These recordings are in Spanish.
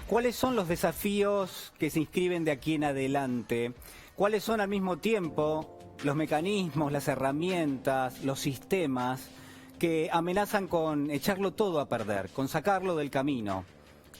¿Cuáles son los desafíos que se inscriben de aquí en adelante? ¿Cuáles son al mismo tiempo los mecanismos, las herramientas, los sistemas que amenazan con echarlo todo a perder, con sacarlo del camino,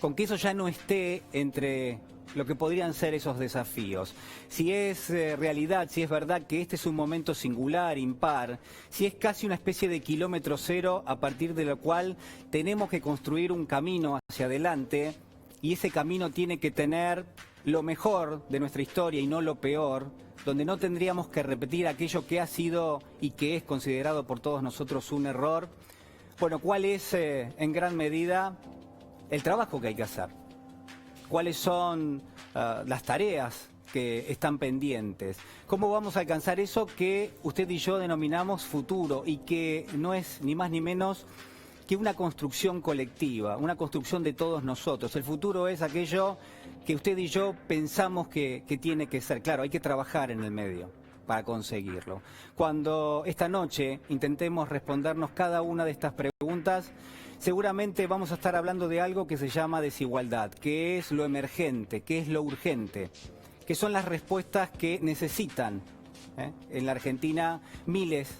con que eso ya no esté entre lo que podrían ser esos desafíos? Si es realidad, si es verdad que este es un momento singular, impar, si es casi una especie de kilómetro cero a partir de lo cual tenemos que construir un camino hacia adelante, y ese camino tiene que tener lo mejor de nuestra historia y no lo peor, donde no tendríamos que repetir aquello que ha sido y que es considerado por todos nosotros un error. Bueno, ¿cuál es en gran medida el trabajo que hay que hacer? ¿Cuáles son las tareas que están pendientes? ¿Cómo vamos a alcanzar eso que usted y yo denominamos futuro y que no es ni más ni menos que una construcción colectiva, una construcción de todos nosotros? El futuro es aquello que usted y yo pensamos que tiene que ser. Claro, hay que trabajar en el medio para conseguirlo. Cuando esta noche intentemos respondernos cada una de estas preguntas, seguramente vamos a estar hablando de algo que se llama desigualdad, que es lo emergente, que es lo urgente, que son las respuestas que necesitan en la Argentina miles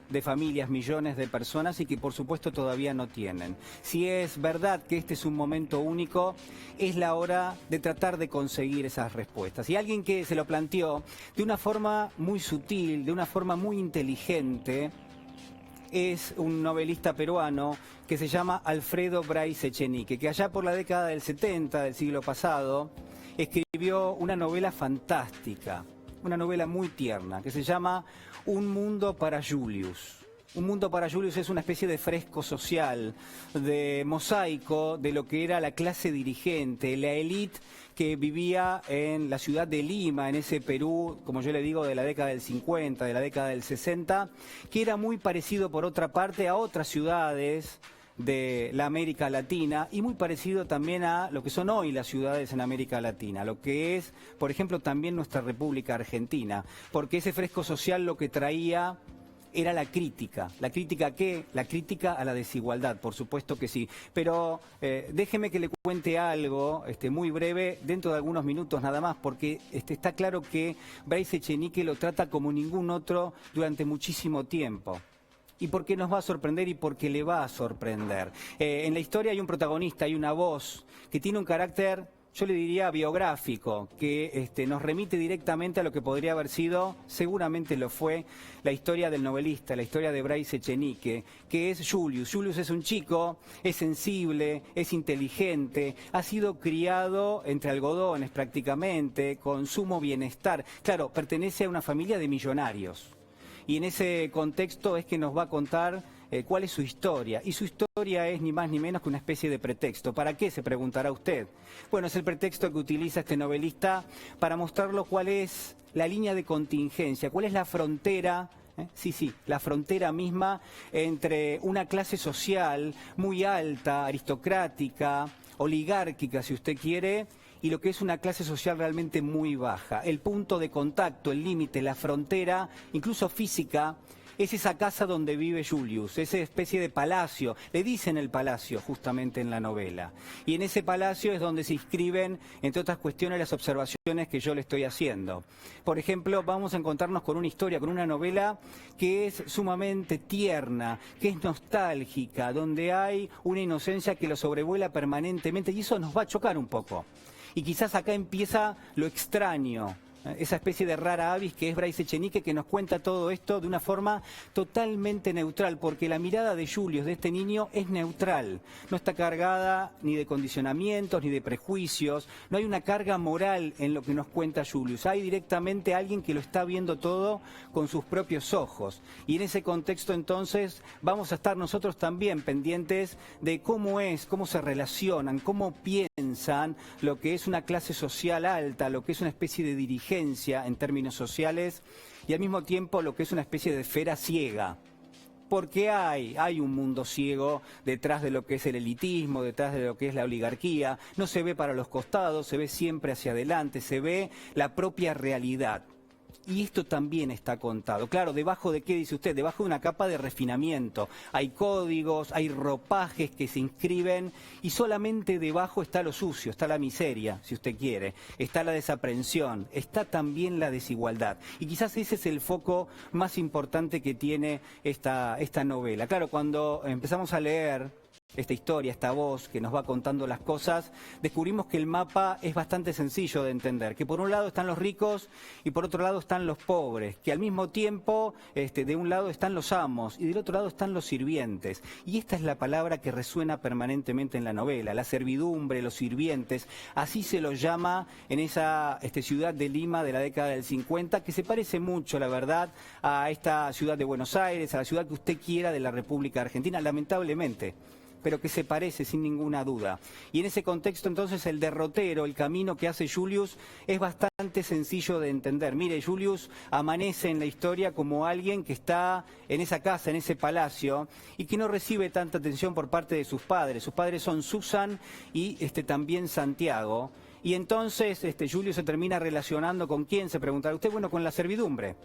de familias, millones de personas, y que por supuesto todavía no tienen. Si es verdad que este es un momento único, es la hora de tratar de conseguir esas respuestas. Y alguien que se lo planteó de una forma muy sutil, de una forma muy inteligente, es un novelista peruano que se llama Alfredo Bryce Echenique, que allá por la década del 70 del siglo pasado escribió una novela fantástica, una novela muy tierna, que se llama Un mundo para Julius. Un mundo para Julius es una especie de fresco social, de mosaico de lo que era la clase dirigente, la élite que vivía en la ciudad de Lima, en ese Perú, como yo le digo, de la década del 50, de la década del 60, que era muy parecido por otra parte a otras ciudades de la América Latina y muy parecido también a lo que son hoy las ciudades en América Latina, lo que es, por ejemplo, también nuestra República Argentina, porque ese fresco social lo que traía era la crítica. ¿La crítica a qué? La crítica a la desigualdad, por supuesto que sí. Pero déjeme que le cuente algo muy breve, dentro de algunos minutos nada más, porque está claro que Bryce Echenique lo trata como ningún otro durante muchísimo tiempo. Y porque nos va a sorprender y porque le va a sorprender. En la historia hay un protagonista, hay una voz que tiene un carácter, yo le diría, biográfico, que nos remite directamente a lo que podría haber sido, seguramente lo fue, la historia del novelista, la historia de Bryce Echenique, que es Julius. Julius es un chico, es sensible, es inteligente, ha sido criado entre algodones prácticamente, con sumo bienestar. Claro, pertenece a una familia de millonarios. Y en ese contexto es que nos va a contar cuál es su historia. Y su historia es ni más ni menos que una especie de pretexto. ¿Para qué?, se preguntará usted. Bueno, es el pretexto que utiliza este novelista para mostrarlo cuál es la línea de contingencia, cuál es la frontera, sí, la frontera misma entre una clase social muy alta, aristocrática, oligárquica, si usted quiere, y lo que es una clase social realmente muy baja. El punto de contacto, el límite, la frontera, incluso física, es esa casa donde vive Julius, esa especie de palacio. Le dicen el palacio justamente en la novela. Y en ese palacio es donde se inscriben, entre otras cuestiones, las observaciones que yo le estoy haciendo. Por ejemplo, vamos a encontrarnos con una historia, con una novela que es sumamente tierna, que es nostálgica, donde hay una inocencia que lo sobrevuela permanentemente, y eso nos va a chocar un poco. Y quizás acá empieza lo extraño, esa especie de rara avis que es Bryce Echenique, que nos cuenta todo esto de una forma totalmente neutral, porque la mirada de Julius, de este niño, es neutral. No está cargada ni de condicionamientos, ni de prejuicios, no hay una carga moral en lo que nos cuenta Julius. Hay directamente alguien que lo está viendo todo con sus propios ojos. Y en ese contexto, entonces, vamos a estar nosotros también pendientes de cómo se relacionan, cómo piensan lo que es una clase social alta, lo que es una especie de dirigencia en términos sociales, y al mismo tiempo lo que es una especie de esfera ciega. Porque hay un mundo ciego detrás de lo que es el elitismo, detrás de lo que es la oligarquía. No se ve para los costados, se ve siempre hacia adelante, se ve la propia realidad. y esto también está contado. Claro, ¿debajo de qué dice usted? Debajo de una capa de refinamiento. Hay códigos, hay ropajes que se inscriben y solamente debajo está lo sucio, está la miseria, si usted quiere, está la desaprensión, está también la desigualdad. Y quizás ese es el foco más importante que tiene esta novela. Claro, cuando empezamos a leer esta historia, esta voz que nos va contando las cosas, descubrimos que el mapa es bastante sencillo de entender, que por un lado están los ricos y por otro lado están los pobres, que al mismo tiempo de un lado están los amos y del otro lado están los sirvientes. Y esta es la palabra que resuena permanentemente en la novela, la servidumbre, los sirvientes, así se los llama en esa ciudad de Lima de la década del 50, que se parece mucho, la verdad, a esta ciudad de Buenos Aires, a la ciudad que usted quiera de la República Argentina, lamentablemente, pero que se parece sin ninguna duda. Y en ese contexto entonces el derrotero, el camino que hace Julius es bastante sencillo de entender. Mire, Julius amanece en la historia como alguien que está en esa casa, en ese palacio, y que no recibe tanta atención por parte de sus padres. Sus padres son Susan y también Santiago. Y entonces Julius se termina relacionando con quién, se preguntará usted, bueno, con la servidumbre.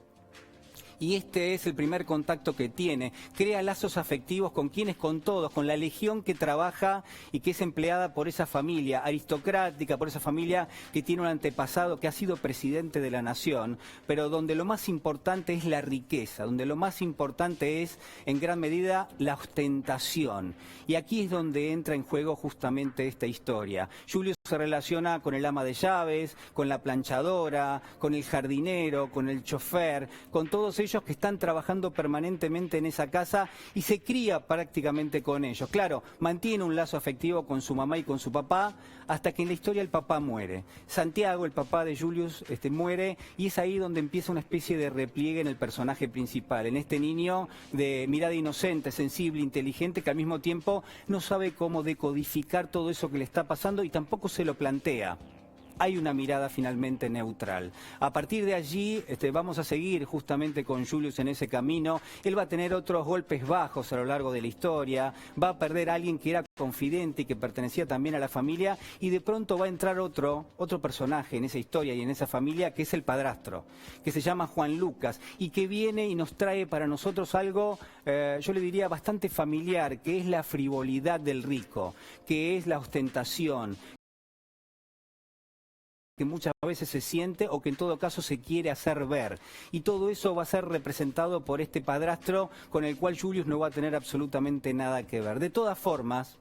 Y este es el primer contacto que tiene. Crea lazos afectivos con quienes, con todos, con la legión que trabaja y que es empleada por esa familia aristocrática, por esa familia que tiene un antepasado que ha sido presidente de la nación, pero donde lo más importante es la riqueza, donde lo más importante es, en gran medida, la ostentación. Y aquí es donde entra en juego justamente esta historia. Julius se relaciona con el ama de llaves, con la planchadora, con el jardinero, con el chofer, con todos ellos que están trabajando permanentemente en esa casa y se cría prácticamente con ellos. Claro, mantiene un lazo afectivo con su mamá y con su papá hasta que en la historia el papá muere. Santiago, el papá de Julius, muere y es ahí donde empieza una especie de repliegue en el personaje principal, en este niño de mirada inocente, sensible, inteligente, que al mismo tiempo no sabe cómo decodificar todo eso que le está pasando y tampoco se lo plantea. Hay una mirada finalmente neutral. A partir de allí vamos a seguir justamente con Julius en ese camino. Él va a tener otros golpes bajos a lo largo de la historia, va a perder a alguien que era confidente y que pertenecía también a la familia y de pronto va a entrar otro personaje en esa historia y en esa familia que es el padrastro, que se llama Juan Lucas y que viene y nos trae para nosotros algo, yo le diría, bastante familiar, que es la frivolidad del rico, que es la ostentación, que muchas veces se siente o que en todo caso se quiere hacer ver. Y todo eso va a ser representado por este padrastro con el cual Julius no va a tener absolutamente nada que ver. De todas formas,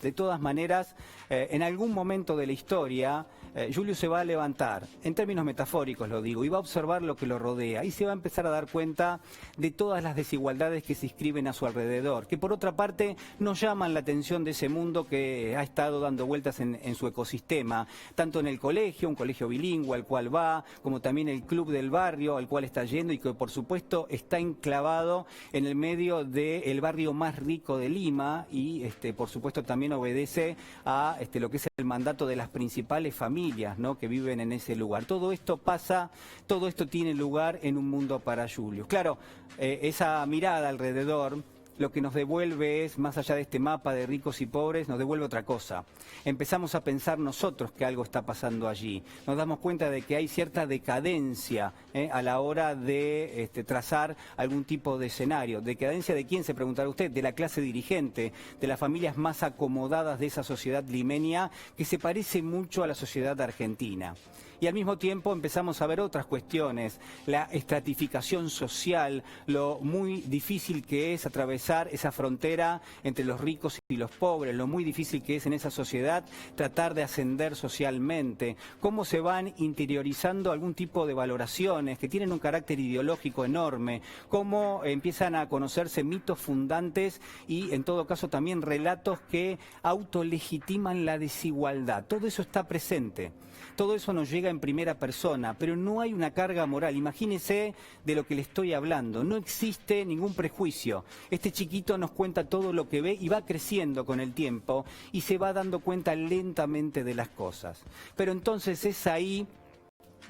de todas maneras, en algún momento de la historia, Julius se va a levantar, en términos metafóricos lo digo, y va a observar lo que lo rodea y se va a empezar a dar cuenta de todas las desigualdades que se inscriben a su alrededor, que por otra parte nos llaman la atención de ese mundo que ha estado dando vueltas en su ecosistema, tanto en el colegio, un colegio bilingüe al cual va, como también el club del barrio al cual está yendo y que por supuesto está enclavado en el medio del barrio más rico de Lima y por supuesto también obedece a lo que es el mandato de las principales familias, ¿no?, que viven en ese lugar. Todo esto pasa, todo esto tiene lugar en un mundo para Julius. Claro, esa mirada alrededor lo que nos devuelve es, más allá de este mapa de ricos y pobres, nos devuelve otra cosa. Empezamos a pensar nosotros que algo está pasando allí. Nos damos cuenta de que hay cierta decadencia a la hora de trazar algún tipo de escenario. ¿Decadencia de quién?, se preguntará usted. De la clase dirigente, de las familias más acomodadas de esa sociedad limeña que se parece mucho a la sociedad argentina. Y al mismo tiempo empezamos a ver otras cuestiones, la estratificación social, lo muy difícil que es atravesar esa frontera entre los ricos y los pobres, lo muy difícil que es en esa sociedad tratar de ascender socialmente, cómo se van interiorizando algún tipo de valoraciones que tienen un carácter ideológico enorme, cómo empiezan a conocerse mitos fundantes y en todo caso también relatos que autolegitiman la desigualdad. Todo eso está presente. Todo eso nos llega en primera persona, pero no hay una carga moral. Imagínese de lo que le estoy hablando. No existe ningún prejuicio. Este chiquito nos cuenta todo lo que ve y va creciendo con el tiempo y se va dando cuenta lentamente de las cosas. Pero entonces es ahí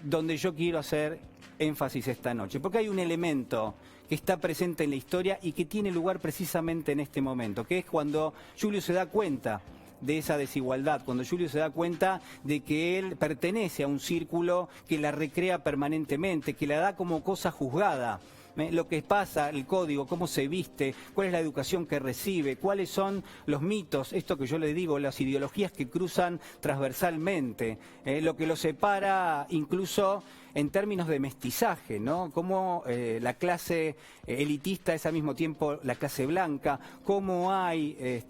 donde yo quiero hacer énfasis esta noche, porque hay un elemento que está presente en la historia y que tiene lugar precisamente en este momento, que es cuando Julius se da cuenta de esa desigualdad, cuando Julius se da cuenta de que él pertenece a un círculo que la recrea permanentemente, que la da como cosa juzgada. Lo que pasa, el código, cómo se viste, cuál es la educación que recibe, cuáles son los mitos, esto que yo le digo, las ideologías que cruzan transversalmente, lo que lo separa incluso en términos de mestizaje, ¿no? Cómo la clase elitista es al mismo tiempo la clase blanca, cómo hay,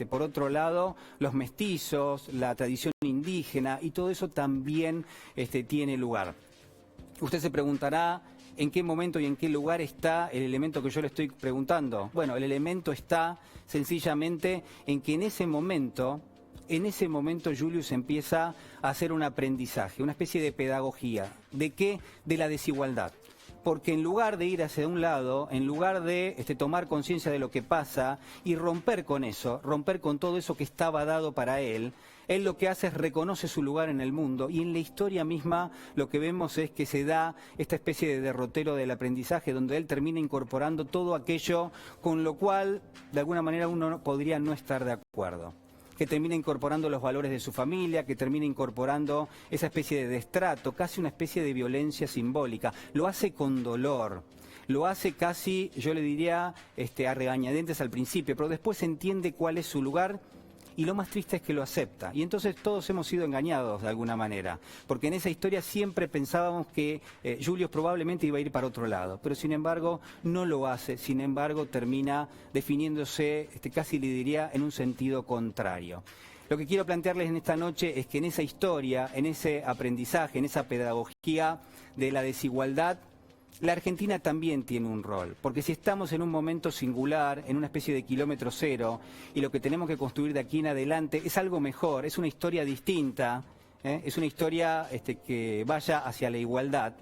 por otro lado, los mestizos, la tradición indígena, y todo eso también tiene lugar. Usted se preguntará en qué momento y en qué lugar está el elemento que yo le estoy preguntando. Bueno, el elemento está sencillamente en que en ese momento Julius empieza a hacer un aprendizaje, una especie de pedagogía. ¿De qué? De la desigualdad. Porque en lugar de ir hacia un lado, en lugar de tomar conciencia de lo que pasa y romper con eso, romper con todo eso que estaba dado para él lo que hace es reconoce su lugar en el mundo, y en la historia misma lo que vemos es que se da esta especie de derrotero del aprendizaje donde él termina incorporando todo aquello con lo cual de alguna manera uno podría no estar de acuerdo, que termina incorporando los valores de su familia, que termina incorporando esa especie de destrato, casi una especie de violencia simbólica. Lo hace con dolor, lo hace casi, yo le diría, a regañadientes al principio, pero después entiende cuál es su lugar. Y lo más triste es que lo acepta. Y entonces todos hemos sido engañados de alguna manera. Porque en esa historia siempre pensábamos que Julius probablemente iba a ir para otro lado. Pero sin embargo no lo hace. Sin embargo termina definiéndose, casi le diría, en un sentido contrario. Lo que quiero plantearles en esta noche es que en esa historia, en ese aprendizaje, en esa pedagogía de la desigualdad, la Argentina también tiene un rol, porque si estamos en un momento singular, en una especie de kilómetro cero, y lo que tenemos que construir de aquí en adelante es algo mejor, es una historia distinta, es una historia que vaya hacia la igualdad.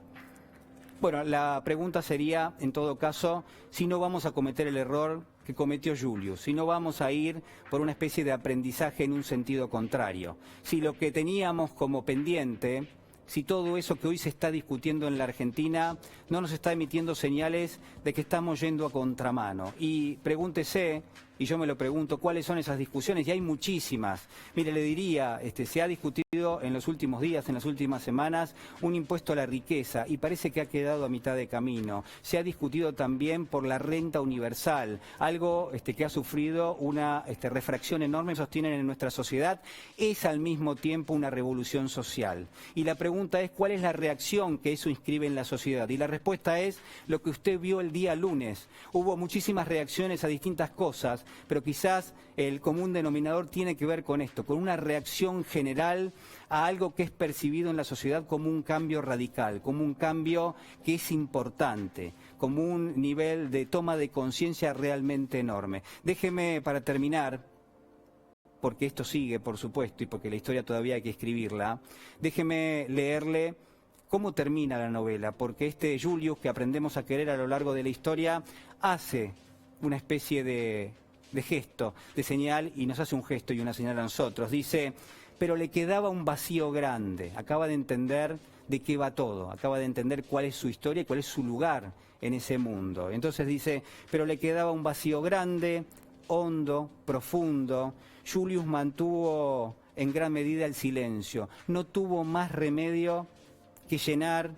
Bueno, la pregunta sería, en todo caso, si no vamos a cometer el error que cometió Julius, si no vamos a ir por una especie de aprendizaje en un sentido contrario, si lo que teníamos como pendiente, si todo eso que hoy se está discutiendo en la Argentina no nos está emitiendo señales de que estamos yendo a contramano. Y pregúntese, y yo me lo pregunto, ¿cuáles son esas discusiones? Y hay muchísimas. Mire, le diría, se ha discutido en los últimos días, en las últimas semanas, un impuesto a la riqueza, y parece que ha quedado a mitad de camino. Se ha discutido también por la renta universal, algo que ha sufrido una refracción enorme, sostienen en nuestra sociedad, es al mismo tiempo una revolución social. Y la pregunta es, ¿cuál es la reacción que eso inscribe en la sociedad? Y la respuesta es lo que usted vio el día lunes. Hubo muchísimas reacciones a distintas cosas, pero quizás el común denominador tiene que ver con esto, con una reacción general a algo que es percibido en la sociedad como un cambio radical, como un cambio que es importante, como un nivel de toma de conciencia realmente enorme. Déjeme, para terminar, porque esto sigue, por supuesto, y porque la historia todavía hay que escribirla, déjeme leerle cómo termina la novela, porque Julius, que aprendemos a querer a lo largo de la historia, hace una especie de gesto, de señal, y nos hace un gesto y una señal a nosotros. Dice, pero le quedaba un vacío grande. Acaba de entender de qué va todo, acaba de entender cuál es su historia y cuál es su lugar en ese mundo. Entonces dice, pero le quedaba un vacío grande, hondo, profundo. Julius mantuvo en gran medida el silencio. No tuvo más remedio que llenar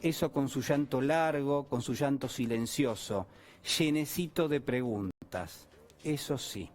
eso con su llanto largo, con su llanto silencioso, llenecito de preguntas. Eso sí.